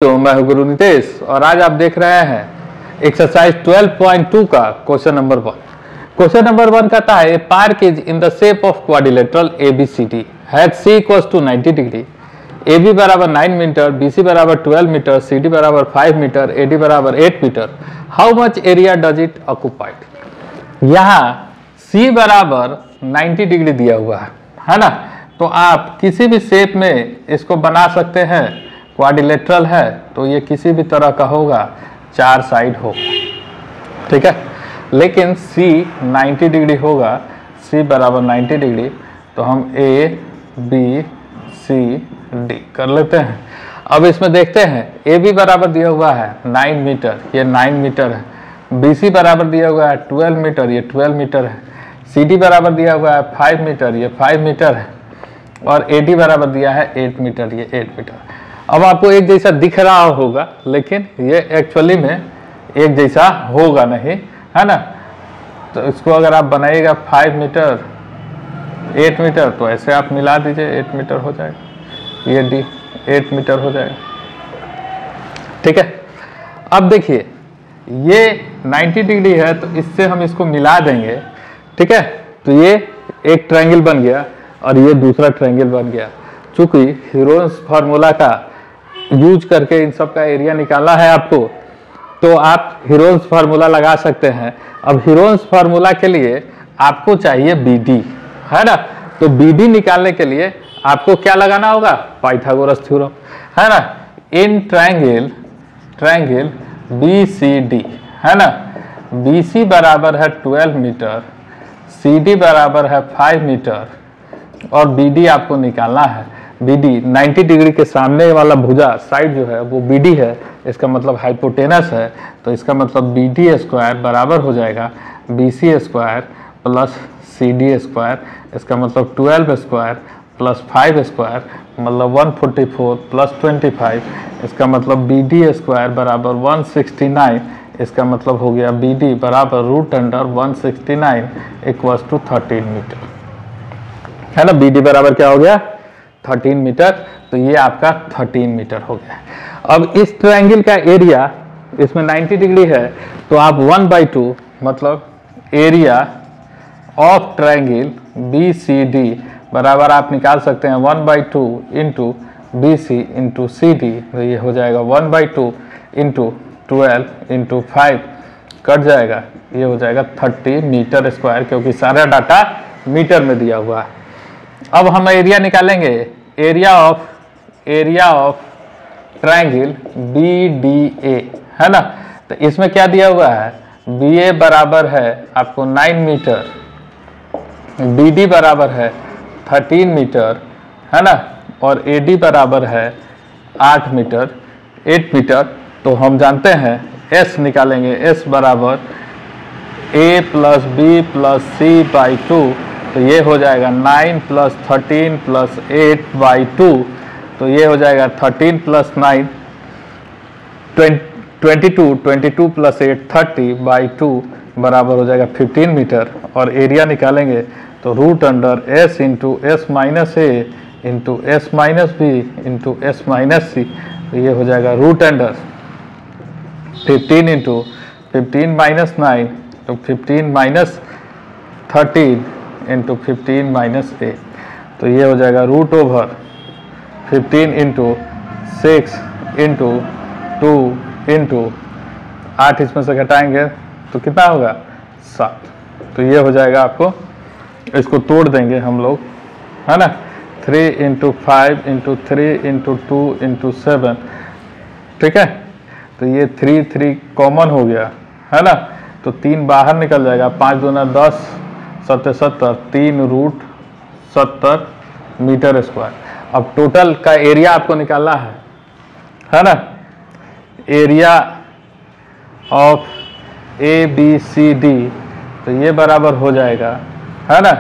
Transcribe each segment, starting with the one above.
तो मैं हूं गुरु नितेश और आज आप देख रहे हैं एक्सरसाइज 12.2 का क्वेश्चन नंबर 1। क्वेश्चन नंबर 1 कहता है a park is in the shape of quadrilateral ABCD has C equals to 90 degree, AB बराबर 9 मीटर, BC बराबर 12 मीटर, CD बराबर 5 मीटर, AD बराबर 8 metre. How much area does it occupied. यहाँ C बराबर 90 degree दिया हुआ है ना, तो आप किसी भी शेप में इसको बना सकते हैं। क्वाड्रिलेटरल है तो ये किसी भी तरह का होगा, 4 साइड होगा, ठीक है। लेकिन C 90 डिग्री होगा, C बराबर 90 डिग्री, तो हम A B C D कर लेते हैं। अब इसमें देखते हैं AB बराबर दिया हुआ है 9 मीटर, ये 9 मीटर है। BC बराबर दिया हुआ है 12 मीटर, ये 12 मीटर है। CD बराबर दिया हुआ है 5 मीटर, ये 5 मीटर है। और AD बराबर दिया है 8 मीटर, ये 8 मीटर। अब आपको एक जैसा दिख रहा होगा, लेकिन ये एक्चुअली में एक जैसा होगा नहीं, है ना। तो इसको अगर आप बनाइएगा 5 मीटर 8 मीटर, तो ऐसे आप मिला दीजिए, 8 मीटर हो जाएगा, ये D 8 मीटर हो जाएगा, ठीक है। अब देखिए ये 90 डिग्री है, तो इससे हम इसको मिला देंगे, ठीक है। तो ये एक ट्रायंगल बन गया और ये दूसरा ट्रायंगल बन गया। चूंकि हीरोन्स फार्मूला का यूज करके इन सब का एरिया निकालना है आपको, तो आप हीरोन्स फार्मूला लगा सकते हैं। अब हीरोन्स फार्मूला के लिए आपको चाहिए BD, है ना। तो BD निकालने के लिए आपको क्या लगाना होगा, पाइथागोरस थ्योरम, है ना। इन ट्रायंगल BCD, है ना, BC बराबर है 12 मीटर, CD बराबर है 5 मीटर और BD आपको निकालना है। BD 90 डिग्री के सामने वाला भुजा साइड जो है वो BD है, इसका मतलब हाइपोटेनस है। तो इसका मतलब BD स्क्वायर बराबर हो जाएगा BC square plus CD square, इसका मतलब 12 स्क्वायर प्लस 5 स्क्वायर, मतलब 144 प्लस 25, इसका मतलब BD स्क्वायर बराबर 169, इसका मतलब हो गया BD बराबर √169 इक्वल्स टू 13 मीटर, है ना। BD बराबर क्या हो गया, 13 मीटर। तो ये आपका 13 मीटर हो गया। अब इस ट्रायंगल का एरिया, इसमें 90 डिग्री है, तो आप 1/2 मतलब एरिया ऑफ ट्रायंगल BCD बराबर आप निकाल सकते हैं 1/2 इंटू BC इंटू CD। तो ये हो जाएगा 1/2 इंटू 12 इंटू 5 कट जाएगा, ये हो जाएगा 30 मीटर स्क्वायर, क्योंकि सारा डाटा मीटर में दिया हुआ है। अब हम एरिया निकालेंगे, एरिया ऑफ ट्रायंगल BDA, है ना। तो इसमें क्या दिया हुआ है, BA बराबर है आपको 9 मीटर, BD बराबर है 13 मीटर, है ना, और AD बराबर है 8 मीटर। तो हम जानते हैं S निकालेंगे, S बराबर A plus B plus C/2, तो ये हो जाएगा 9 प्लस 13 प्लस 8/2, तो ये हो जाएगा 13 प्लस 9 22 प्लस 8 30/2 बराबर हो जाएगा 15 मीटर। और एरिया निकालेंगे तो √S into S minus A into S minus B into S minus C, तो ये हो जाएगा √15 इंटू 15 माइनस 9, तो 15 माइनस 13 इंटू 15 माइनस A, तो ये हो जाएगा √15 इंटू 6 इंटू 2 इंटू 8, इसमें से घटाएंगे तो कितना होगा 7। तो ये हो जाएगा, आपको इसको तोड़ देंगे हम लोग, है ना। 3 इंटू 5 इंटू 3 इंटू 2 इंटू 7, ठीक है। तो ये 3 कॉमन हो गया, है ना। तो 3 बाहर निकल जाएगा, 5 दूना 10 70 3√70 मीटर स्क्वायर। अब टोटल का एरिया आपको निकालना है ना। एरिया ऑफ ABCD, तो ये बराबर हो जाएगा, है ना,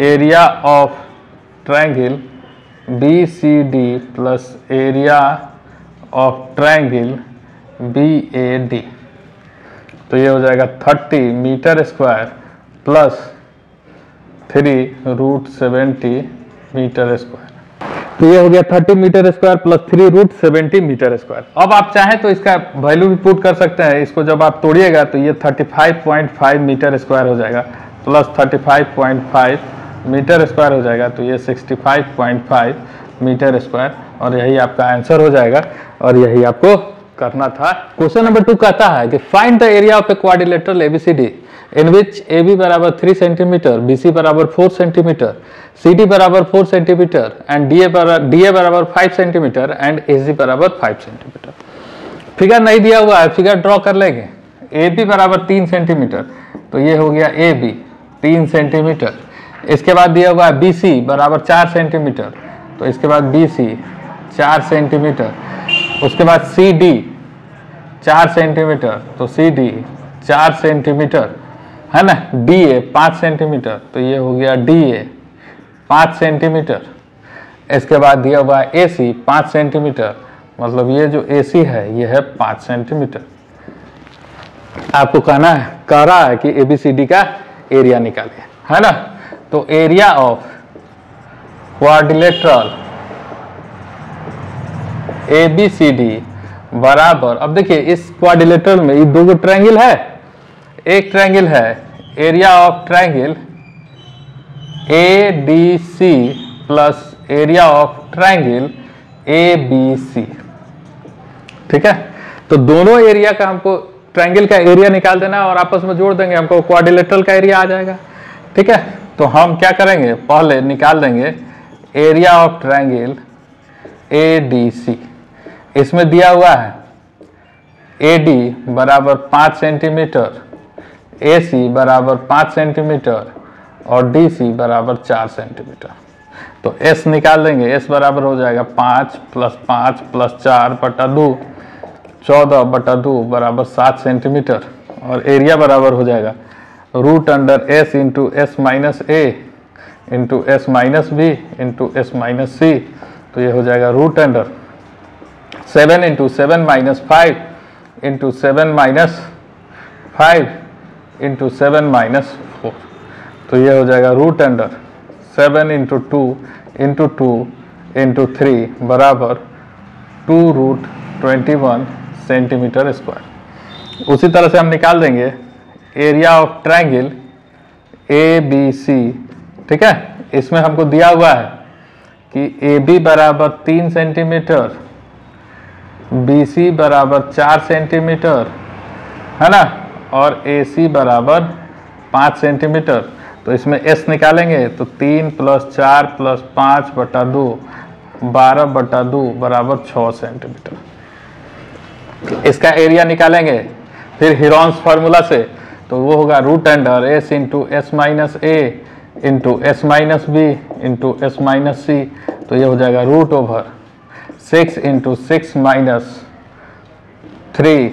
area of triangle BCD plus area of triangle BAD। तो ये हो जाएगा 30 metre square plus 3√70 metre square. तो ये हो गया 30 metre square plus 3 root 70 metre square. अब आप चाहें तो इसका वैल्यू भी पुट कर सकते हैं। इसको जब आप तोड़िएगा तो ये 35.5 मीटर स्क्वायर हो जाएगा प्लस 35.5 मीटर स्क्वायर हो जाएगा, तो ये 65.5 मीटर स्क्वायर, और यही आपका आंसर हो जाएगा और यही आपको करना था। क्वेश्चन नंबर 2 कहता है कि find the area of a quadrilateral ABCD in which AB बराबर 3 सेंटीमीटर, BC बराबर 4 सेंटीमीटर, CD बराबर 4 सेंटीमीटर एंड DA बराबर 5 सेंटीमीटर एंड AC बराबर 5 सेंटीमीटर। फिगर नहीं दिया हुआ है, फिगर ड्रॉ कर लेंगे। AB बराबर 3 सेंटीमीटर, तो ये हो गया AB 3 सेंटीमीटर। इसके बाद दिया हुआ है BC बराबर 4 सेंटीमीटर, तो इसके बाद BC 4 सेंटीमीटर। उसके बाद CD 4 सेंटीमीटर, तो CD 4 सेंटीमीटर है ना। DA 5 सेंटीमीटर, तो ये हो गया DA 5 सेंटीमीटर। इसके बाद दिया हुआ है AC 5 सेंटीमीटर, मतलब ये जो AC है ये है 5 सेंटीमीटर। आपको कह रहा है कि ABCD का एरिया निकालिए, है ना। तो एरिया ऑफ क्वाड्रिलेटरल ABCD बराबर, अब देखिए इस क्वाड्रिलेटरल में ये दो ट्रायंगल है, एक ट्रायंगल है area of triangle ADC plus area of triangle ABC, ठीक है। तो दोनों एरिया का हमको ट्रायंगल का एरिया निकाल देना और आपस में जोड़ देंगे, हमको क्वाड्रिलेटरल का एरिया आ जाएगा, ठीक है। तो हम क्या करेंगे, पहले निकाल देंगे एरिया ऑफ ट्रायंगल ADC। इसमें दिया हुआ है AD बराबर 5 सेंटीमीटर, AC बराबर 5 सेंटीमीटर और DC बराबर 4 सेंटीमीटर। तो S निकाल देंगे, S बराबर हो जाएगा 5 प्लस 5 प्लस 4 बटा 2, 14 बटा 2 बराबर 7 सेंटीमीटर, और एरिया बराबर हो जाएगा root under S into S minus A into S minus B into S minus C। तो ये हो जाएगा root under 7 into 7 minus 5 into 7 minus 5 into 7 minus 4। तो ये हो जाएगा root under 7 into 2 into 2 into 3 बराबर 2 रूट 21 सेंटीमीटर स्क्वायर। उसी तरह से हम निकाल देंगे एरिया ऑफ ट्रायंगल ABC, ठीक है। इसमें हमको दिया हुआ है कि AB बराबर 3 सेंटीमीटर, BC बराबर 4 सेंटीमीटर, है ना, और AC बराबर 5 सेंटीमीटर। तो इसमें S निकालेंगे तो 3 प्लस 4 प्लस 5 बटा 2 12 बटा 2 बराबर 6 सेंटीमीटर। इसका एरिया निकालेंगे फिर हीरोन्स फार्मूला से, तो वो होगा root under S into S minus A into S minus B into S minus C। तो ये हो जाएगा root over 6 into 6 minus 3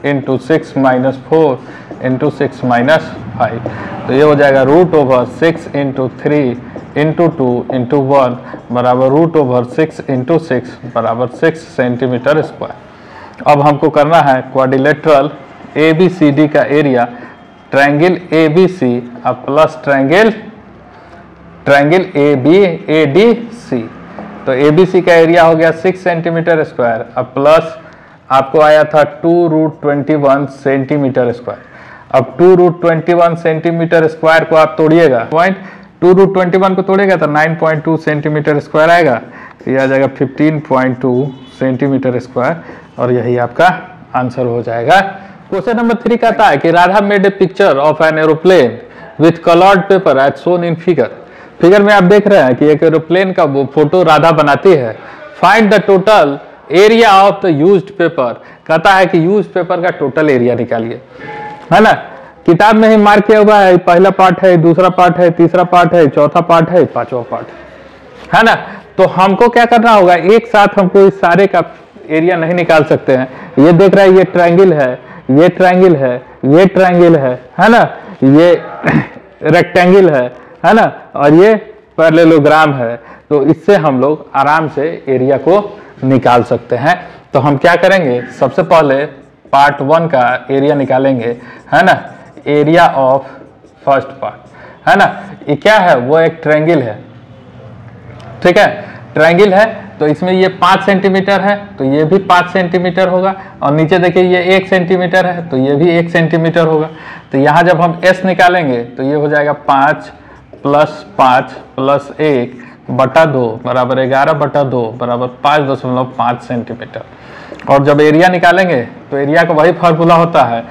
into 6 minus 4 into 6 minus 5। तो ये हो जाएगा root over 6 into 3 into 2 into 1 बराबर रूट ओवर 6 इंटू 6 बराबर 6 सेंटीमीटर स्क्वायर। अब हमको करना है क्वाड्रिलेटरल ABCD का एरिया, ट्रायंगल ABC अब प्लस ट्रायंगल ADC। तो ABC का एरिया हो गया 6 सेंटीमीटर स्क्वायर, अब प्लस आपको आया था 2 रूट 21 सेंटीमीटर स्क्वायर। अब 2 रूट 21 सेंटीमीटर स्क्वायर को आप तोड़िएगा, 2 रूट 21 को तोड़ेगा तो 9.2 सेंटीमीटर स्क्वायर आएगा, तो यह आ जाएगा 15.2 सेंटीमीटर स्क्वायर, और यही आपका आंसर हो जाएगा। क्वेश्चन नंबर 3 कहता है कि Radha made a picture of an aeroplane with coloured paper as shown in figure. Figure में आप देख रहे हैं कि एक एरोप्लेन का वो फोटो राधा बनाती है। Find the total area of the used paper, कहता है कि यूज्ड पेपर का टोटल एरिया निकालिए, है ना। किताब में ही मार्क किया हुआ है, पहला पार्ट है, दूसरा पार्ट है, तीसरा पार्ट है, चौथा पार्ट है, पांचवा पार्ट है ना। तो हमको क्या करना होगा, एक साथ हमको इस सारे का एरिया नहीं निकाल सकते हैं। ये देख रहा है, ये ट्रायंगल है, ये ट्रायंगल है, ये ट्रायंगल है ना, ये रेक्टेंगल है ना, और ये पैरेललोग्राम है। तो इससे हम लोग आराम से एरिया को निकाल सकते हैं। तो हम क्या करेंगे, सबसे पहले पार्ट 1 का एरिया निकालेंगे, है ना। एरिया ऑफ फर्स्ट पार्ट, है ना, ये क्या है, वो एक ट्रायंगल है, ठीक है। ट्रायंगल है तो इसमें ये 5 सेंटीमीटर है तो ये भी 5 सेंटीमीटर होगा, और नीचे देखिए ये 1 सेंटीमीटर है तो ये भी 1 सेंटीमीटर होगा। तो यहाँ जब हम s निकालेंगे तो ये हो जाएगा 5 + 5 + 1 बटा 2 बराबर 11 बटा 2 बराबर 5.5 सेंटीमीटर। और जब एरिया निकालेंगे तो एरिया का वही फार्मूला होता है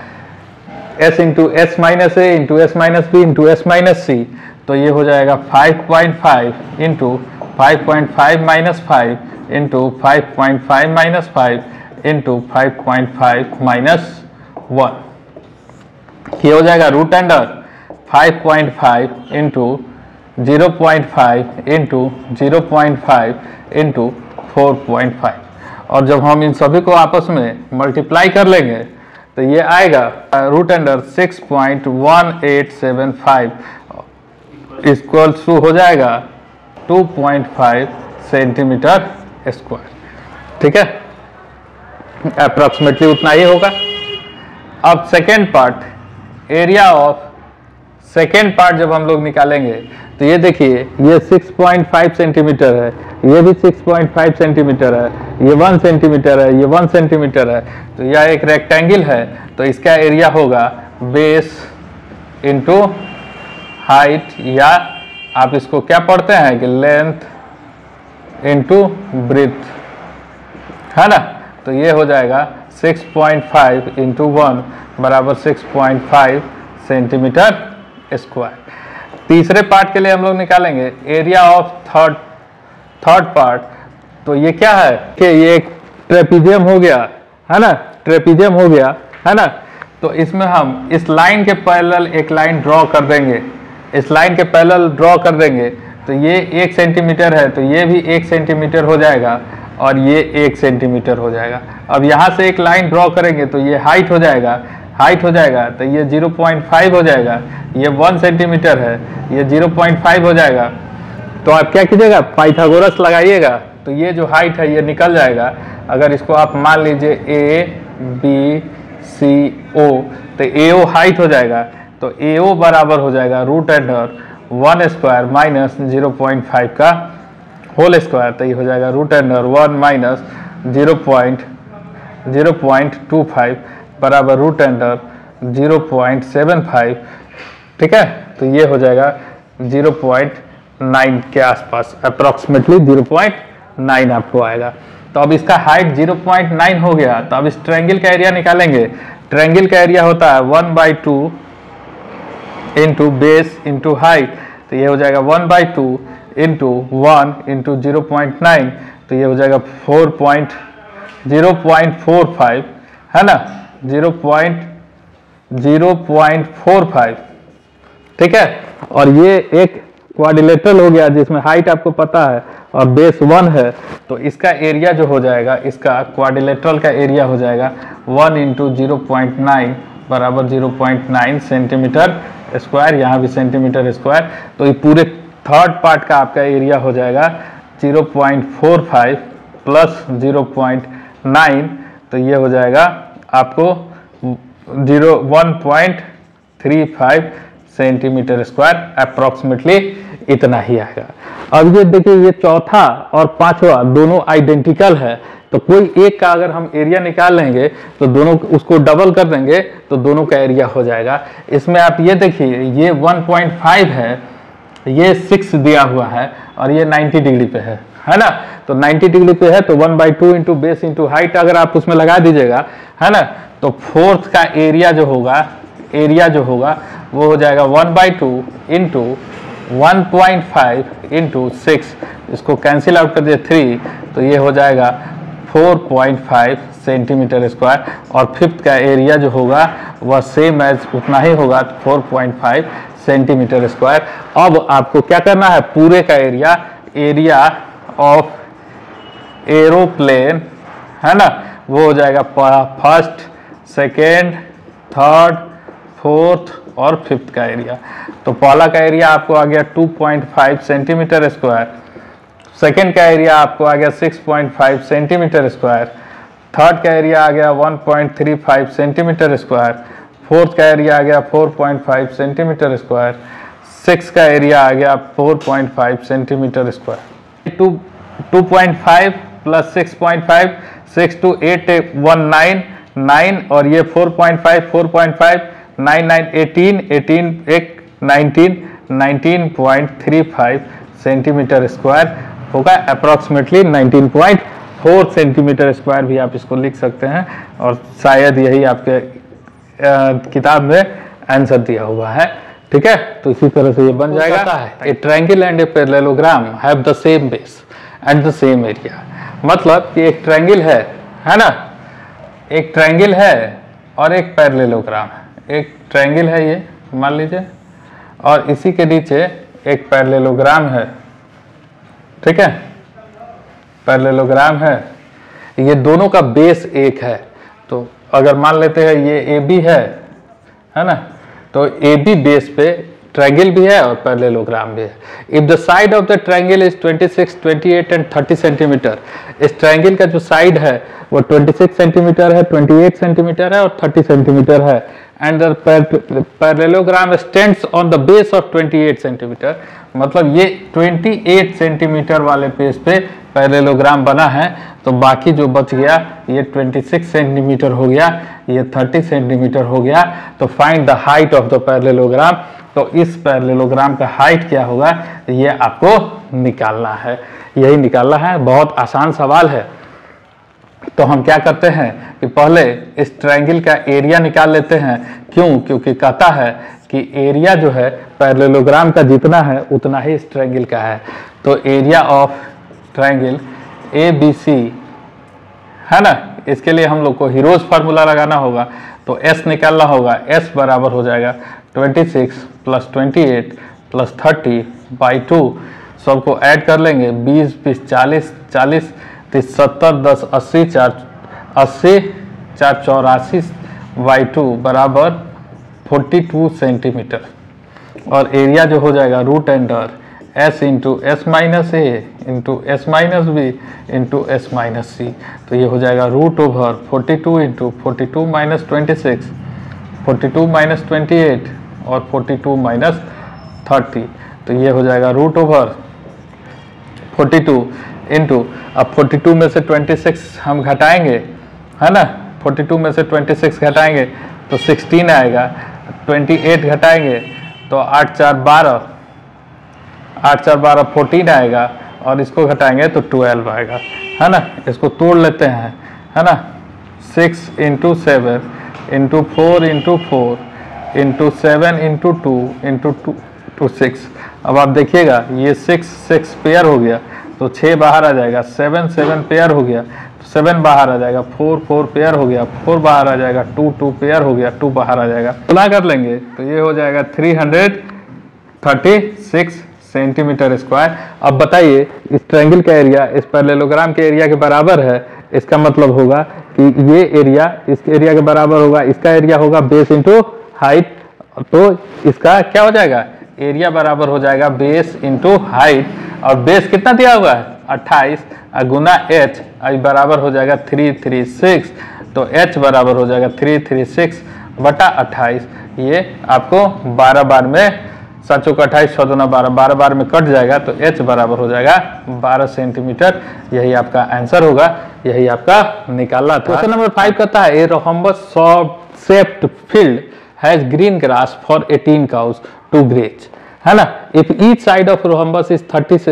s into s minus a into s minus b into s minus c. तो ये हो जाएगा 5.5 into 5.5 minus 5 into 5.5 minus 5 into 5.5 minus 1। ये हो जाएगा root under 5.5 into 0.5 into 0.5 into 4.5। और जब हम इन सभी को आपस में मल्टीप्लाई कर लेंगे तो ये आएगा रूट अंडर 6.1875 इक्वल्स टू हो जाएगा 2.5 सेंटीमीटर स्क्वायर। ठीक है, अप्रॉक्सीमेटली उतना ही होगा। अब second part, area of second part जब हम लोग निकालेंगे तो ये देखिए ये 6.5 सेंटीमीटर है, ये भी 6.5 सेंटीमीटर है, ये 1 सेंटीमीटर है, ये 1 सेंटीमीटर है। तो यह एक रेक्टेंगल है तो इसका एरिया होगा बेस इंटू हाइट, या आप इसको क्या पढ़ते हैं कि लेंथ इंटू ब्रीथ, है ना। तो ये हो जाएगा 6.5 इंटू 1 बराबर 6.5 सेंटीमीटर स्क्वायर। तीसरे पार्ट के लिए हम लोग निकालेंगे एरिया ऑफ थर्ड पार्ट। तो ये क्या है कि ये एक ट्रेपीजियम हो गया, है ना, ट्रेपीजियम हो गया, है ना। तो इसमें हम इस लाइन के पैरेलल एक लाइन ड्रॉ कर देंगे, इस लाइन के पैरेलल ड्रॉ कर देंगे तो ये 1 सेंटीमीटर है तो ये भी 1 सेंटीमीटर हो जाएगा और ये 1 सेंटीमीटर हो जाएगा। अब यहाँ से एक लाइन ड्रॉ करेंगे तो ये हाइट हो जाएगा, तो ये 0.5 हो जाएगा, ये 1 सेंटीमीटर है, ये 0.5 हो जाएगा। तो आप क्या कीजिएगा, पाइथागोरस लगाइएगा तो ये जो हाइट है ये निकल जाएगा। अगर इसको आप मान लीजिए ABCO तो AO हाइट हो जाएगा, तो AO बराबर हो जाएगा रूट अंडर 1 स्क्वायर माइनस 0.5 का होल स्क्वायर। तो ये हो जाएगा रूट अंडर 1 माइनस 0.25 बराबर रूट अंडर 0.75। ठीक है, तो ये हो जाएगा 0.9 के आसपास, अप्रॉक्सीमेटली 0.9 आपको आएगा। तो अब इसका हाइट 0.9 हो गया। तो अब इस ट्रायंगल का एरिया निकालेंगे। ट्रायंगल का एरिया होता है 1/2 इंटू बेस इंटू हाइट। तो ये हो जाएगा 1/2 इंटू 1 इंटू 0.9। तो ये हो जाएगा 0.45, है ना, 0.45। ठीक है, और ये एक क्वाड्रिलेटरल हो गया जिसमें हाइट आपको पता है और बेस 1 है। तो इसका एरिया जो हो जाएगा, इसका क्वाड्रिलेटरल का एरिया हो जाएगा 1 इंटू 0.9 बराबर 0.9 सेंटीमीटर स्क्वायर, यहाँ भी सेंटीमीटर स्क्वायर। तो ये पूरे थर्ड पार्ट का आपका एरिया हो जाएगा 0.45 प्लस 0.9। तो ये हो जाएगा आपको 1.35 सेंटीमीटर स्क्वायर, अप्रॉक्सीमेटली इतना ही आएगा। अब ये देखिए ये चौथा और पांचवा दोनों आइडेंटिकल है, तो कोई एक का अगर हम एरिया निकाल लेंगे तो दोनों उसको डबल कर देंगे तो दोनों का एरिया हो जाएगा। इसमें आप ये देखिए ये 1.5 है, ये 6 दिया हुआ है और ये 90 डिग्री पे है ना। तो 90 डिग्री पे है तो 1/2 इंटू बेस इंटू हाइट अगर आप उसमें लगा दीजिएगा, है ना, तो फोर्थ का एरिया जो होगा वो हो जाएगा 1/2 इंटू 1.5 इंटू 6, इसको कैंसिल आउट कर दिए 3, तो ये हो जाएगा 4.5 सेंटीमीटर स्क्वायर। और फिफ्थ का एरिया जो होगा वह सेम एज उतना ही होगा, 4.5 सेंटीमीटर स्क्वायर। अब आपको क्या करना है, पूरे का एरिया ऑफ एरोप्लेन, है ना, वो हो जाएगा फर्स्ट, सेकेंड, थर्ड, फोर्थ और फिफ्थ का एरिया। तो पहला का एरिया आपको आ गया 2.5 सेंटीमीटर स्क्वायर, सेकेंड का एरिया आपको आ गया 6.5 सेंटीमीटर स्क्वायर, थर्ड का एरिया आ गया 1.35 सेंटीमीटर स्क्वायर, फोर्थ का एरिया आ गया 4.5 सेंटीमीटर स्क्वायर, सिक्स का एरिया आ गया 4.5 सेंटीमीटर स्क्वायर। 2.5 प्लस 6.5, 6 to 8 19 9 और ये 4.5 4.5 9 9 18 18 एक 19.35 सेंटीमीटर स्क्वायर होगा, अप्रॉक्सीमेटली 19.4 सेंटीमीटर स्क्वायर भी आप इसको लिख सकते हैं, और शायद यही आपके किताब में आंसर दिया हुआ है। ठीक है, तो इसी तरह से ये बन जाएगा। ए triangle and a parallelogram have the same base and the same area. मतलब कि एक ट्रायंगल है ना, एक ट्रायंगल है और एक पैरेललोग्राम है। एक ट्रायंगल है ये मान लीजिए, और इसी के नीचे एक पैरेललोग्राम है। ठीक है, पैरेललोग्राम है, ये दोनों का बेस एक है। तो अगर मान लेते हैं ये ए बी है ना, तो ए बी बेस पे ट्रायंगल भी है और पैरेललोग्राम भी है। If the side of the triangle is 26, 28 and 30 centimetre, इस ट्रायंगल का जो साइड है वो 26 सेंटीमीटर है, 28 सेंटीमीटर है और 30 सेंटीमीटर है, and the parallelogram stands on the base of 28 centimetre. मतलब ये 28 सेंटीमीटर वाले बेस पे पैरेललोग्राम बना है, तो बाकी जो बच गया ये 26 सेंटीमीटर हो गया, ये 30 सेंटीमीटर हो गया। तो find the height of the parallelogram. तो इस पैरेललोग्राम का हाइट क्या होगा ये आपको निकालना है, यही निकालना है। बहुत आसान सवाल है। तो हम क्या करते हैं कि पहले इस ट्रायंगल का एरिया निकाल लेते हैं। क्यों? क्योंकि कहता है कि एरिया जो है पैरेललोग्राम का जितना है उतना ही इस ट्रायंगल का है। तो area of triangle A B C है ना, इसके लिए हम लोग को हीरोज फार्मूला लगाना होगा। तो S निकालना होगा, S बराबर हो जाएगा 26 प्लस 28 प्लस 30 बाई 2। सबको ऐड कर लेंगे, 20 20 40 40 30 70 10 80 4 80 4 84 बाई 2 बराबर 42 सेंटीमीटर। और एरिया जो हो जाएगा root under S into s minus a into s minus b into s minus c. तो ये हो जाएगा root over 42 into 42 minus 26, 42 minus 28 और 42 माइनस 30। तो ये हो जाएगा रूट ओवर 42 इंटू, अब 42 में से 26 हम घटाएंगे है ना, 42 में से 26 घटाएंगे तो 16 आएगा, 28 घटाएंगे तो 8 4 12, 8 4 12 14 आएगा, और इसको घटाएंगे तो 12 आएगा है ना। इसको तोड़ लेते हैं है ना, 6 into 7 into 4 into 4 into 7 into 2 into 2 to 6। अब आप देखिएगा ये 6 6 पेयर हो गया तो 6 बाहर आ जाएगा, 7 7 पेयर हो गया तो 7 बाहर आ जाएगा, 4 4 पेयर हो गया, 4 बाहर आ जाएगा, 2 2 पेयर हो गया, 2 बाहर आ जाएगा। गुणा कर लेंगे तो ये हो जाएगा 336 सेंटीमीटर स्क्वायर। अब बताइए इस ट्रायंगल का एरिया इस पैरेललोग्राम के एरिया के बराबर है, इसका मतलब होगा कि ये एरिया इस एरिया के बराबर होगा, इसका एरिया होगा बेस इंटू हाइट। तो इसका क्या हो जाएगा, एरिया बराबर हो जाएगा बेस इंटू हाइट, और बेस कितना दिया हुआ है 28 गुना h बराबर हो जाएगा 336। तो h बराबर हो जाएगा 336 बटा 28। ये आपको 12 बार में 7 चौक 28 6 दूना 12, 12 बार में कट जाएगा तो h बराबर हो जाएगा 12 सेंटीमीटर। यही आपका आंसर होगा, यही आपका निकालना था। क्वेश्चन नंबर 5 कहता है a rhombus shaped field has green grass for 18 cows to graze है ना। If each side of rhombus is 30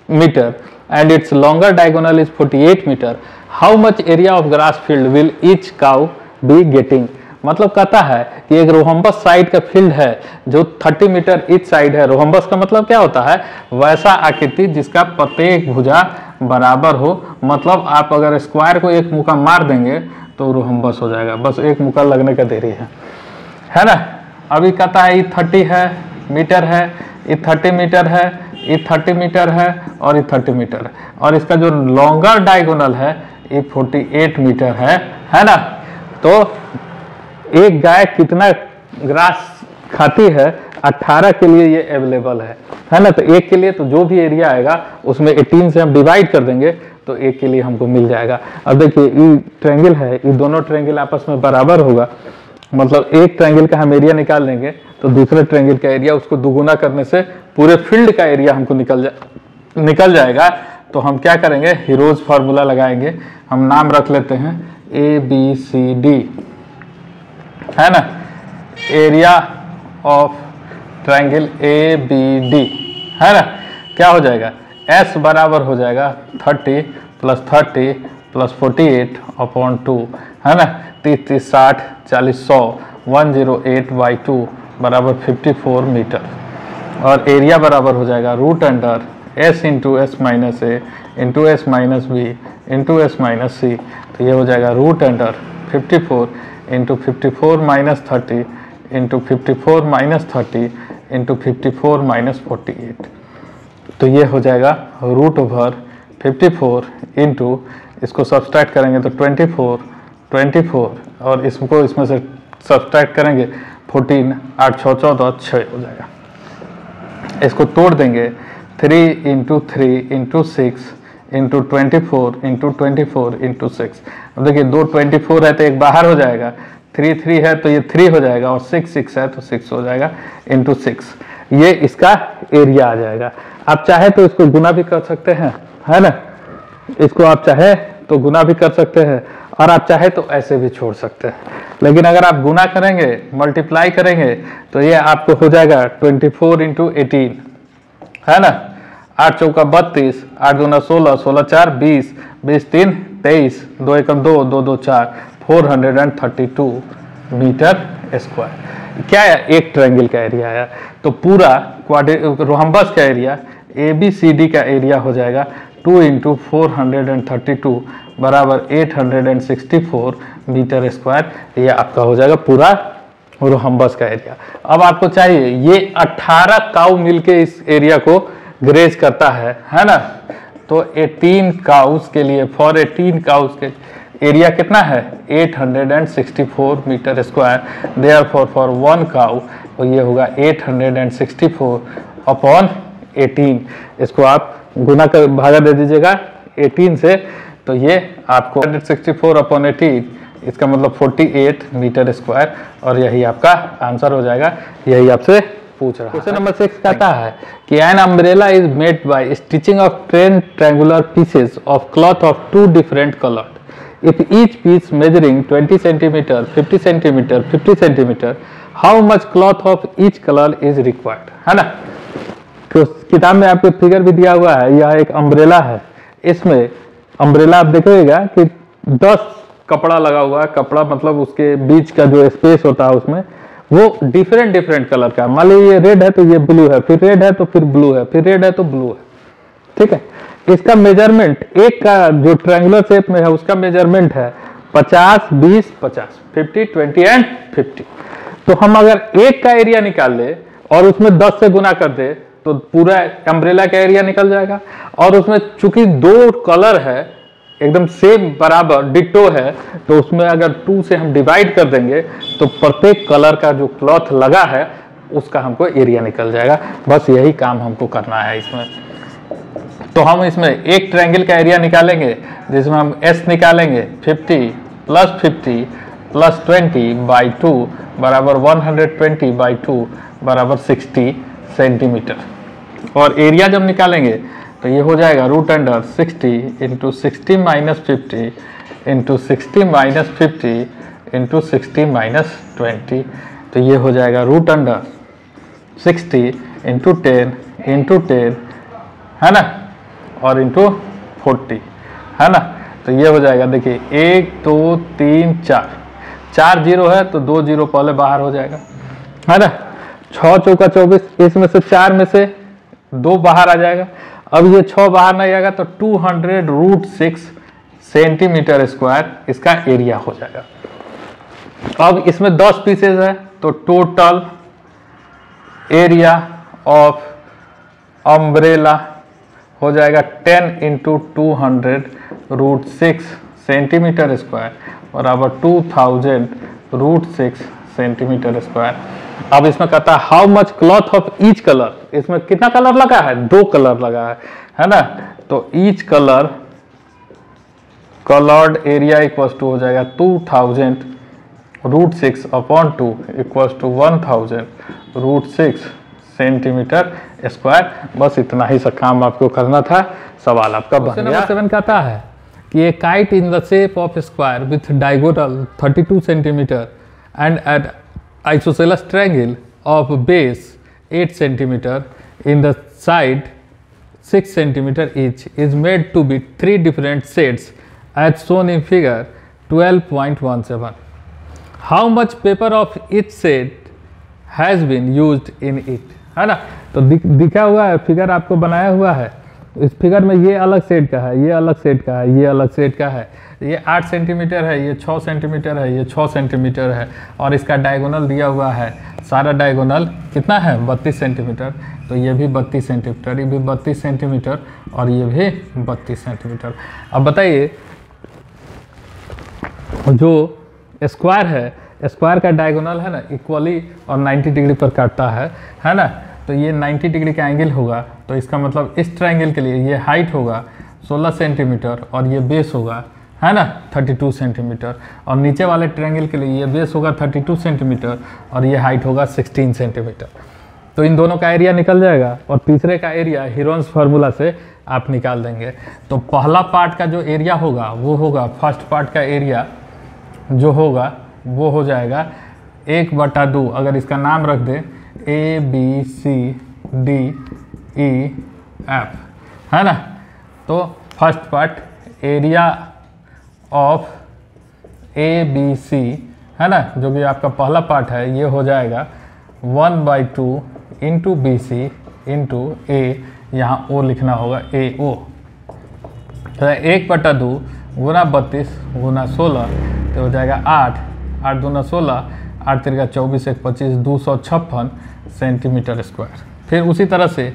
metre and its longer diagonal is 48 meter, how much area of grass field will each cow be getting। मतलब कहता है कि एक rhombus side का field है जो 30 मीटर ईच साइड है। रोहम्बस का मतलब क्या होता है, वैसा आकृति जिसका प्रत्येक भुजा बराबर हो। मतलब आप अगर स्क्वायर को एक मुक्का मार देंगे तो रोहम्बस हो जाएगा, बस एक मुक्का लगने का देरी है ना। अभी कहता है ये 30 है मीटर है, ये 30 मीटर है, ये 30 मीटर है और ये 30 मीटर है, और इसका जो लॉन्गर डायगोनल है ये 48 मीटर है ना। तो एक गाय कितना ग्रास खाती है 18 के लिए ये अवेलेबल है ना। तो एक के लिए तो जो भी एरिया आएगा उसमें 18 से हम डिवाइड कर देंगे तो एक के लिए हमको मिल जाएगा। अब देखिए ये ट्रायंगल है, ये दोनों ट्रायंगल आपस में बराबर होगा, मतलब एक ट्रायंगल का हम एरिया निकाल लेंगे तो दूसरे ट्रायंगल का एरिया उसको दुगुना करने से पूरे फील्ड का एरिया हमको निकल जाएगा। तो हम क्या करेंगे, हीरोज फार्मूला लगाएंगे। हम नाम रख लेते हैं ABCD, है ना। एरिया ऑफ ट्रायंगल ABD, है ना, क्या हो जाएगा, S बराबर हो जाएगा 30 + 30 + 48 अपॉन 2, है ना। 30 60 40 100 108/2 बराबर 54 मीटर। और एरिया बराबर हो जाएगा √under S into S minus A into S minus B into S minus C। तो ये हो जाएगा √under 54 into 54 minus 30 into 54 minus 30 into 54 minus 48। तो ये हो जाएगा √54 इंटू, इसको सब्सट्रैक्ट करेंगे तो 24 और इसको इसमें से सब्सट्रैक्ट करेंगे 14, 8 6 14 6 हो जाएगा। इसको तोड़ देंगे 3 into 3 into 6 into 24 into 24 into 6। अब देखिए 2 24 है तो एक बाहर हो जाएगा, 3 3 है तो ये 3 हो जाएगा, और 6 6 है तो 6 हो जाएगा इंटू 6। ये इसका एरिया आ जाएगा। आप चाहे तो इसको गुना भी कर सकते हैं, है ना, इसको आप चाहे तो गुना भी कर सकते हैं, और आप चाहे तो ऐसे भी छोड़ सकते हैं। लेकिन अगर आप गुना करेंगे, मल्टीप्लाई करेंगे, तो ये आपको हो जाएगा 24 इंटू 18, है ना। 8 चौका 32, 8 दूना 16, 16 4 20, 20 3 23, 2 एकम 2, 2 2 4, 432 मीटर स्क्वायर। क्या है, एक ट्रायंगल का एरिया आया। तो पूरा रोहम्बस का एरिया ABCD का एरिया हो जाएगा 2 इंटू 432 बराबर 864 मीटर स्क्वायर। ये आपका हो जाएगा पूरा रोहम्बस का एरिया। अब आपको चाहिए ये 18 काऊ मिलके इस एरिया को ग्रेज करता है ना। तो 18 काउस के लिए, फॉर 18 काउस के एरिया कितना है, 864 metre square. Therefore for 1 cow तो ये होगा 864 अपॉन 18। इसको आप गुना कर भागा दे दीजिएगा 18 से, तो ये आपको 164 अपॉन 18, इसका मतलब 48 मीटर स्क्वायर। और यही आपका आंसर हो जाएगा, यही आपसे पूछ रहा है। क्वेश्चन नंबर 6 कहता है कि an umbrella is made by stitching of 10 triangular pieces of cloth of 2 different colour. If each piece measuring 20 centimeter, 50 centimeter, 50 centimeter, how much cloth of each color is required, है ना। तो किताब में आपको figure भी दिया हुआ है, यह एक अम्ब्रेला है। इसमें अम्ब्रेला आप देखिएगा कि 10 कपड़ा लगा हुआ है। कपड़ा मतलब उसके बीच का जो स्पेस होता है उसमें वो डिफरेंट कलर का। मान लीजिए ये रेड है तो ये ब्लू है, फिर रेड है तो फिर ब्लू है, फिर रेड है तो ब्लू है, ठीक है। इसका मेजरमेंट, एक का जो ट्रायंगुलर शेप में है उसका मेजरमेंट है 50 20 50, 50 20 एंड 50। तो हम अगर एक का एरिया निकाल ले और उसमें 10 से गुना कर दे तो पूरा अम्ब्रेला का एरिया निकल जाएगा। और उसमें चूंकि 2 कलर है एकदम सेम बराबर डिट्टो है, तो उसमें अगर 2 से हम डिवाइड कर देंगे तो प्रत्येक कलर का जो क्लॉथ लगा है उसका हमको एरिया निकल जाएगा। बस यही काम हमको करना है इसमें। तो हम इसमें एक ट्रायंगल का एरिया निकालेंगे जिसमें हम S निकालेंगे 50 + 50 + 20/2 बराबर 120/2 बराबर 60 सेंटीमीटर। और एरिया जब निकालेंगे तो ये हो जाएगा √under 60 into 60 minus 50 into 60 minus 50 into 60 minus 20। तो ये हो जाएगा √अंडर 60 इंटू 10 है ना, और इंटू 40, है ना। तो ये हो जाएगा, देखिए 1 2 3 4, 4 0 है तो 2 0 पहले बाहर हो जाएगा, है ना। 6 चौका 24, इसमें से 4 में से 2 बाहर आ जाएगा। अब ये 6 बाहर नहीं आएगा तो 200√6 सेंटीमीटर स्क्वायर इसका एरिया हो जाएगा। अब इसमें 10 पीसेज है तो टोटल एरिया ऑफ अम्ब्रेला हो जाएगा 10 इंटू 200√6 सेंटीमीटर स्क्वायर बराबर 2000√6 सेंटीमीटर स्क्वायर। अब इसमें कहता है how much cloth of each colour. इसमें कितना कलर लगा है, 2 कलर लगा है ना। तो each coloured area equal to हो जाएगा 2000√6 upon 2 equal to 1000√6 centimetre square. बस इतना ही सा काम आपको करना था, सवाल आपका बन गया। नंबर 7 कहता है कि a kite in the shape of square with diagonal 32 centimeter and at isosceles triangle of base 8 centimeter in the side 6 centimeter each is made to be 3 different sets as shown in figure 12.17. How much paper of each set has been used in it? है ना, तो दिखा हुआ है, figure आपको बनाया हुआ है। इस फिगर में ये अलग सेट का है, ये अलग सेट का है, ये अलग सेट का है। ये 8 सेंटीमीटर है, ये 6 सेंटीमीटर है, ये 6 सेंटीमीटर है, और इसका डायगोनल दिया हुआ है। सारा डायगोनल कितना है? 32 सेंटीमीटर। तो ये भी 32 सेंटीमीटर, ये भी 32 सेंटीमीटर, और ये भी 32 सेंटीमीटर। अब बताइए, जो स्क्वायर है, स्क्वायर का डायगोनल है ना इक्वली और 90 डिग्री पर काटता है ना, तो ये 90 डिग्री का एंगल होगा। तो इसका मतलब इस ट्रायंगल के लिए ये हाइट होगा 16 सेंटीमीटर और ये बेस होगा, है ना, 32 सेंटीमीटर, और नीचे वाले ट्रायंगल के लिए ये बेस होगा 32 सेंटीमीटर और ये हाइट होगा 16 सेंटीमीटर। तो इन दोनों का एरिया निकल जाएगा, और तीसरे का एरिया हीरोन्स फार्मूला से आप निकाल देंगे। तो पहला पार्ट का जो एरिया होगा वो होगा, फर्स्ट पार्ट का एरिया जो होगा वो हो जाएगा 1/2। अगर इसका नाम रख दे ABCDEF, है ना, तो first part area of ABC, है ना, जो कि आपका पहला पार्ट है, ये हो जाएगा 1/2 इंटू BC इंटू A, यहाँ O लिखना होगा AO। तो 1/2 गुना 32 गुना 16 तो हो जाएगा 8, 8 दूना 16, 8 तिरका 24, 1 25, 256 सेंटीमीटर स्क्वायर। फिर उसी तरह से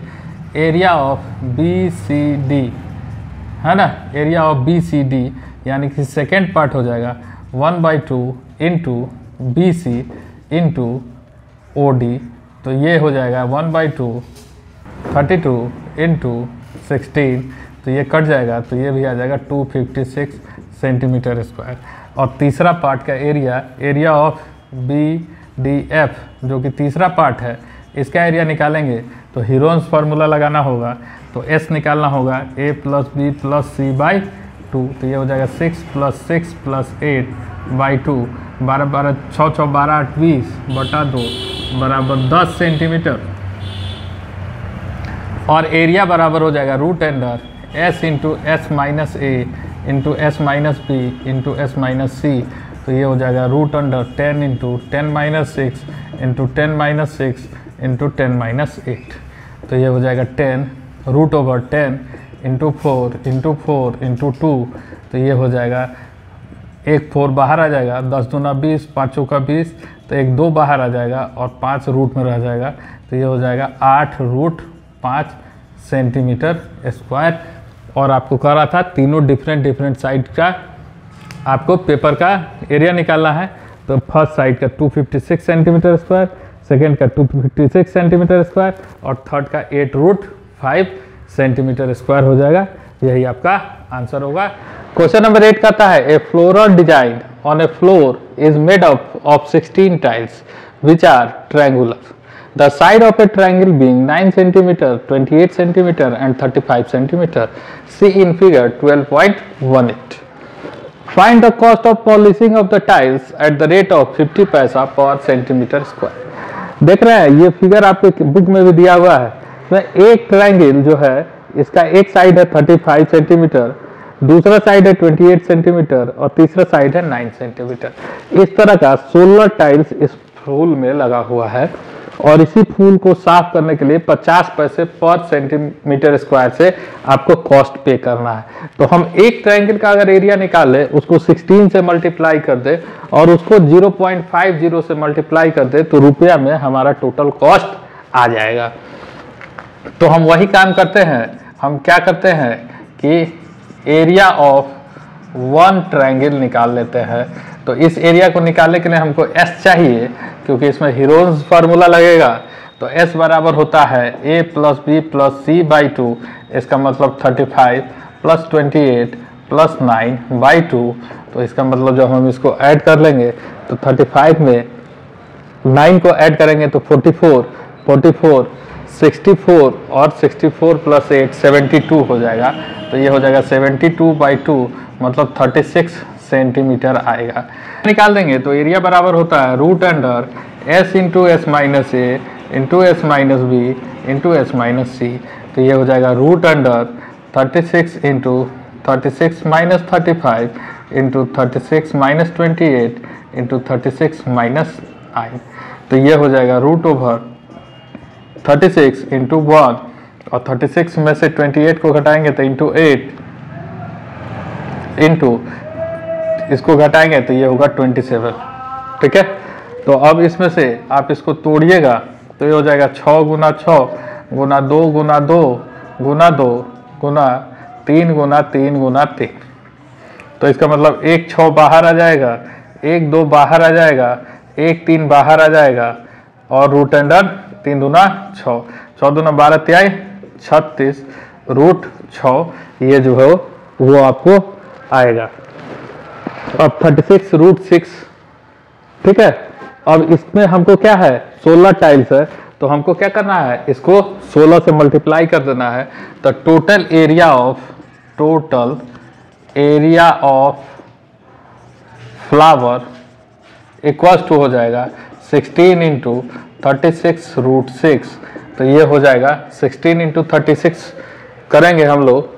एरिया ऑफ BCD, है ना, एरिया ऑफ BCD यानी कि सेकेंड पार्ट हो जाएगा 1/2 इंटू BC इंटू OD। तो ये हो जाएगा 1/2 32 इंटू 16, तो ये कट जाएगा, तो ये भी आ जाएगा 256 सेंटीमीटर स्क्वायर। और तीसरा पार्ट का एरिया ऑफ BDF जो कि तीसरा पार्ट है, इसका एरिया निकालेंगे तो हीरोन्स फार्मूला लगाना होगा। तो S निकालना होगा A + B + C/2, तो ये हो जाएगा 6 + 6 + 8/2, 12 12 6 6 12 8 20/2 बराबर 10 सेंटीमीटर। और एरिया बराबर हो जाएगा √S into S minus A into S minus B into S minus C। तो ये हो जाएगा √10 इंटू 10 - 6 इंटू 10 - 6 इंटू 10 - 8। तो ये हो जाएगा 10 √10 इंटू 4 इंटू 4 इंटू 2। तो ये हो जाएगा, एक 4 बाहर आ जाएगा, 10 दूना 20, 5 चौका 20, तो एक 2 बाहर आ जाएगा और 5 रूट में रह जाएगा। तो ये हो जाएगा 8√5 सेंटीमीटर स्क्वायर। और आपको कह रहा था तीनों डिफरेंट साइड का आपको पेपर का एरिया निकालना है। तो फर्स्ट साइड का 256 सेंटीमीटर स्क्वायर, सेकेंड का 256 सेंटीमीटर स्क्वायर, और थर्ड का 8√5 सेंटीमीटर स्क्वायर हो जाएगा। यही आपका आंसर होगा। क्वेश्चन नंबर 8 कहता है a floral design on a floor is made up of 16 tiles which are triangular. The side of a triangle being 9 cm, 28 cm and 35 cm. See in figure 12.18. Find the cost of polishing of the tiles at the rate of 50 पैसा per centimeter square. देख रहे हैं, ये figure आपके book में भी दिया हुआ है। इसमें एक ट्रायंगल जो है, इसका एक साइड है 35 सेंटीमीटर, दूसरा साइड है 28 सेंटीमीटर और तीसरा साइड है 9 सेंटीमीटर। इस तरह का 16 टाइल्स इस फूल में लगा हुआ है, और इसी फूल को साफ करने के लिए 50 पैसे पर सेंटीमीटर स्क्वायर से आपको कॉस्ट पे करना है। तो हम एक ट्रायंगल का अगर एरिया निकाले, उसको 16 से मल्टीप्लाई कर दे और उसको 0.50 से मल्टीप्लाई कर दे, तो रुपया में हमारा टोटल कॉस्ट आ जाएगा। तो हम वही काम करते हैं, हम क्या करते हैं कि एरिया ऑफ वन ट्रायंगल निकाल लेते हैं। तो इस एरिया को निकालने के लिए हमको S चाहिए, क्योंकि इसमें हीरोन्स फार्मूला लगेगा। तो S बराबर होता है A + B + C/2, इसका मतलब 35 + 28 + 9/2। तो इसका मतलब जब हम इसको ऐड कर लेंगे तो 35 में 9 को ऐड करेंगे तो 44 64 और 64 प्लस 8 72 हो जाएगा। तो ये हो जाएगा 72/2 मतलब 36 सेंटीमीटर आएगा। निकाल देंगे तो एरिया बराबर होता है root under s into s minus a into s minus b into s minus c. तो ये हो जाएगा root under 36 into 36 minus 35 into 36 minus 28 into 36 minus 9। तो ये हो जाएगा रूट ओवर 36 इंटू 1 और 36 में से 28 को घटाएंगे तो इंटू 8 इंटू इसको घटाएंगे तो ये होगा 27। ठीक है, तो अब इसमें से आप इसको तोड़िएगा तो ये हो जाएगा 6 गुना 6 गुना 2 गुना 2 गुना 2 गुना 3 गुना 3 गुना 3। तो इसका मतलब 1 6 बाहर आ जाएगा, 1 2 बाहर आ जाएगा, 1 3 बाहर आ जाएगा और रूट अंडर 3 दूना 6, 6 दूना 12 तिहाई 36 रूट 6 ये जो है वो आपको आएगा। अब 36 रूट 6। ठीक है, अब इसमें हमको क्या है 16 टाइल्स है तो हमको क्या करना है इसको 16 से मल्टीप्लाई कर देना है। तो total area of flower equals to हो जाएगा 16 इंटू 36 रूट 6। तो ये हो जाएगा 16 इंटू 36 करेंगे हम लोग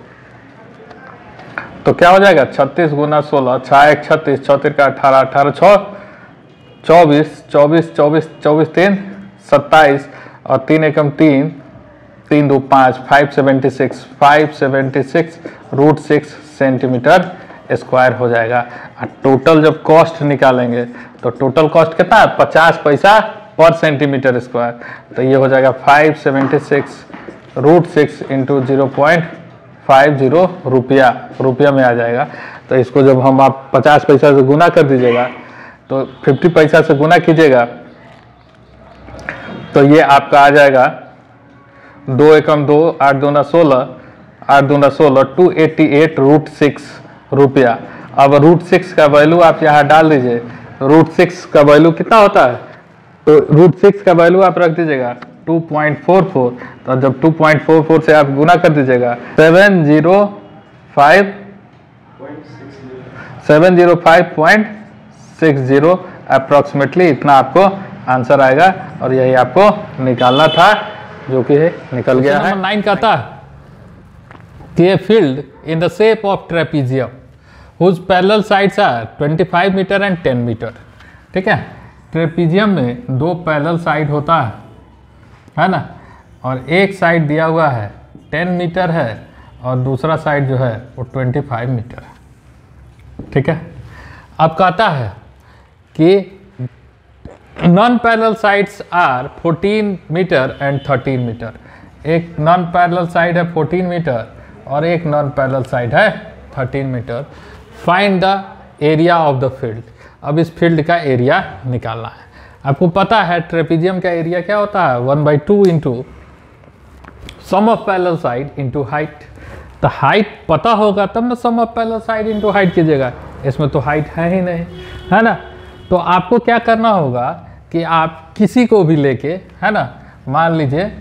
तो क्या हो जाएगा 36 गुना 16 6 1 36 34 का 18 18 6 24 24 24 24 3 27 और 3 एकम 3 3 2 5 576 रूट 6 सेंटीमीटर स्क्वायर हो जाएगा। और टोटल जब कॉस्ट निकालेंगे तो टोटल कॉस्ट कितना है 50 पैसा पर सेंटीमीटर स्क्वायर। तो ये हो जाएगा 576 रूट 6 इंटू 0.50 रुपया में आ जाएगा। तो इसको जब हम आप 50 पैसा से गुना कर दीजिएगा तो 50 पैसा से गुना कीजिएगा तो ये आपका आ जाएगा 2 एकम 2 8 दूना 16 8 दूना 16 288 रूट 6 रुपया। अब रूट 6 का वैल्यू आप यहाँ डाल दीजिए। रूट 6 का वैल्यू कितना होता है तो रूट 6 का वैल्यू आप रख दीजिएगा 2.44। तो जब 2.44 से आप गुना कर दीजिएगा 705.60 अप्रॉक्सीमेटली इतना आपको आंसर आएगा और यही आपको निकालना था जो कि निकल गया है। नंबर 9 कहता है कि a field in the shape of trapezium whose parallel sides are 25 meter and 10 meter. ठीक है, ट्रेपीजियम में 2 पैरेलल साइड होता है ना, और एक साइड दिया हुआ है 10 मीटर है और दूसरा साइड जो है वो 25 मीटर है। ठीक है, अब कहता है कि non parallel sides are 14 meter and 13 meter. एक नॉन पैरेलल साइड है 14 मीटर और एक नॉन पैरेलल साइड है 13 meter. Find the area of the field. अब इस फील्ड का एरिया निकालना है। आपको पता है ट्रेपीजियम का एरिया क्या होता है 1/2 into sum of parallel side into height. तो हाइट पता होगा तब ना sum of parallel side into height कीजिएगा। इसमें तो हाइट है ही नहीं, है ना। तो आपको क्या करना होगा कि आप किसी को भी लेके, है ना, मान लीजिए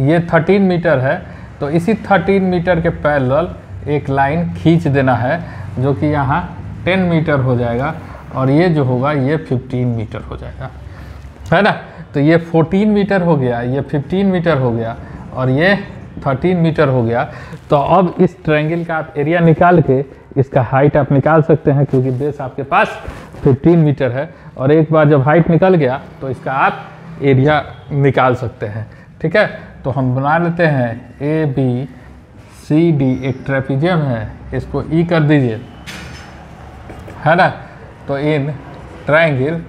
ये 13 मीटर है तो इसी 13 मीटर के पैरेलल एक लाइन खींच देना है जो कि यहाँ 10 मीटर हो जाएगा और ये जो होगा ये 15 मीटर हो जाएगा, है ना। तो ये 14 मीटर हो गया, ये 15 मीटर हो गया और ये 13 मीटर हो गया। तो अब इस ट्रायंगल का आप एरिया निकाल के इसका हाइट आप निकाल सकते हैं क्योंकि बेस आपके पास 15 मीटर है और एक बार जब हाइट निकल गया तो इसका आप एरिया निकाल सकते हैं। ठीक है, तो हम बना लेते हैं ABCD एक ट्रेपीजियम है, इसको E कर दीजिए, है ना। तो इन ट्रायंगल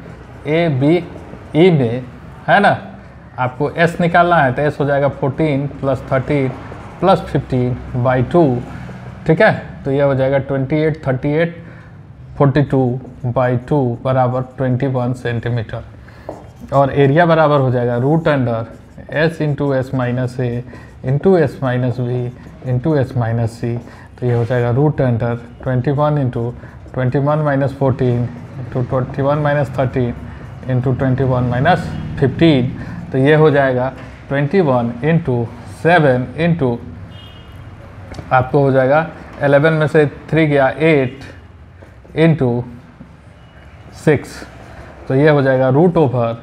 ABE में, है ना, आपको S निकालना है तो S हो जाएगा 14 + 13 + 15/2। ठीक है, तो यह हो जाएगा 28 38 42/2 बराबर 21 सेंटीमीटर और एरिया बराबर हो जाएगा root under S into S minus A into S minus B into S minus C। तो ये हो जाएगा root under 21 into 21 minus 14 into 21 minus 13 into 21 minus 15। तो ये हो जाएगा 21 इंटू 7 इंटू आपको हो जाएगा 11 में से 3 गया 8 इंटू 6, तो ये हो जाएगा root over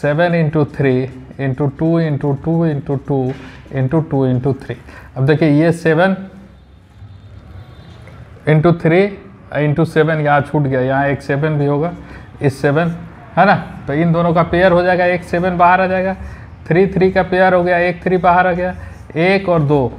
7 into 3 into 2 into 2 into 2 into 2 into 3। अब देखिए ये 7 इंटू 3 इंटू 7 यहाँ छूट गया, यहाँ एक 7 भी होगा, इस 7 है ना, तो इन दोनों का पेयर हो जाएगा, एक 7 बाहर आ जाएगा, 3 3 का पेयर हो गया, एक 3 बाहर आ गया, 1 और 2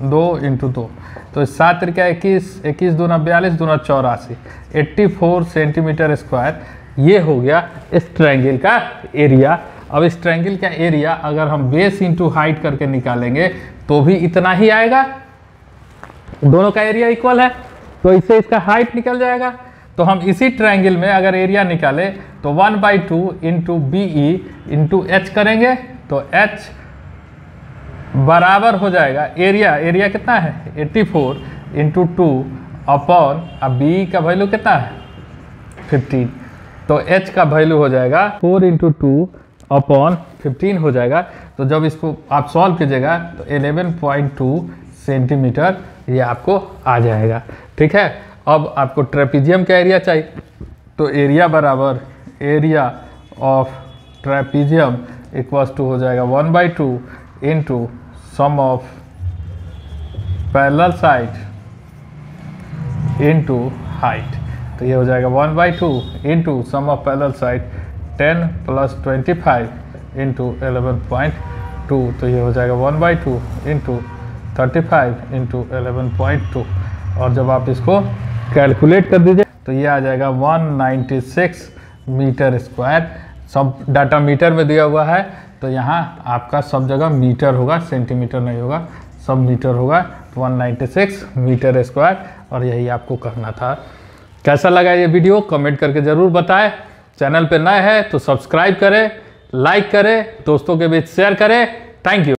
2 इंटू 2, तो 7 त्रिका 21, 21 दूना 42 दूना 84, 84 सेंटीमीटर स्क्वायर ये हो गया इस ट्रायंगल का एरिया। अब इस ट्रायंगल का एरिया अगर हम बेस इंटू हाइट करके निकालेंगे तो भी इतना ही आएगा, दोनों का एरिया इक्वल है, तो इससे इसका हाइट निकल जाएगा। तो हम इसी ट्रायंगल में अगर एरिया निकालें तो 1/2 इंटू BE इंटू H करेंगे, तो H बराबर हो जाएगा एरिया कितना है 84 इंटू 2 अपॉन, अब BE का वैल्यू कितना है 15, तो H का वैल्यू हो जाएगा 4 इंटू 2 अपॉन 15 हो जाएगा। तो जब इसको आप सॉल्व कीजिएगा तो 11.2 सेंटीमीटर ये आपको आ जाएगा। ठीक है, अब आपको ट्रेपीजियम का एरिया चाहिए, तो एरिया बराबर area of trapezium equals to हो जाएगा 1/2 into sum of parallel side into height, तो ये हो जाएगा 1/2 into sum of parallel side 10 + 25 into 11.2, तो ये हो जाएगा 1/2 इंटू 35 इंटू 11.2, और जब आप इसको कैलकुलेट कर दीजिए तो ये आ जाएगा 196 मीटर स्क्वायर। सब डाटा मीटर में दिया हुआ है, तो यहाँ आपका सब जगह मीटर होगा, सेंटीमीटर नहीं होगा, सब मीटर होगा, तो 196 मीटर स्क्वायर, और यही आपको करना था। कैसा लगा ये वीडियो कमेंट करके ज़रूर बताएं। चैनल पे नए हैं तो सब्सक्राइब करें, लाइक करें, दोस्तों के बीच शेयर करें। Thank you.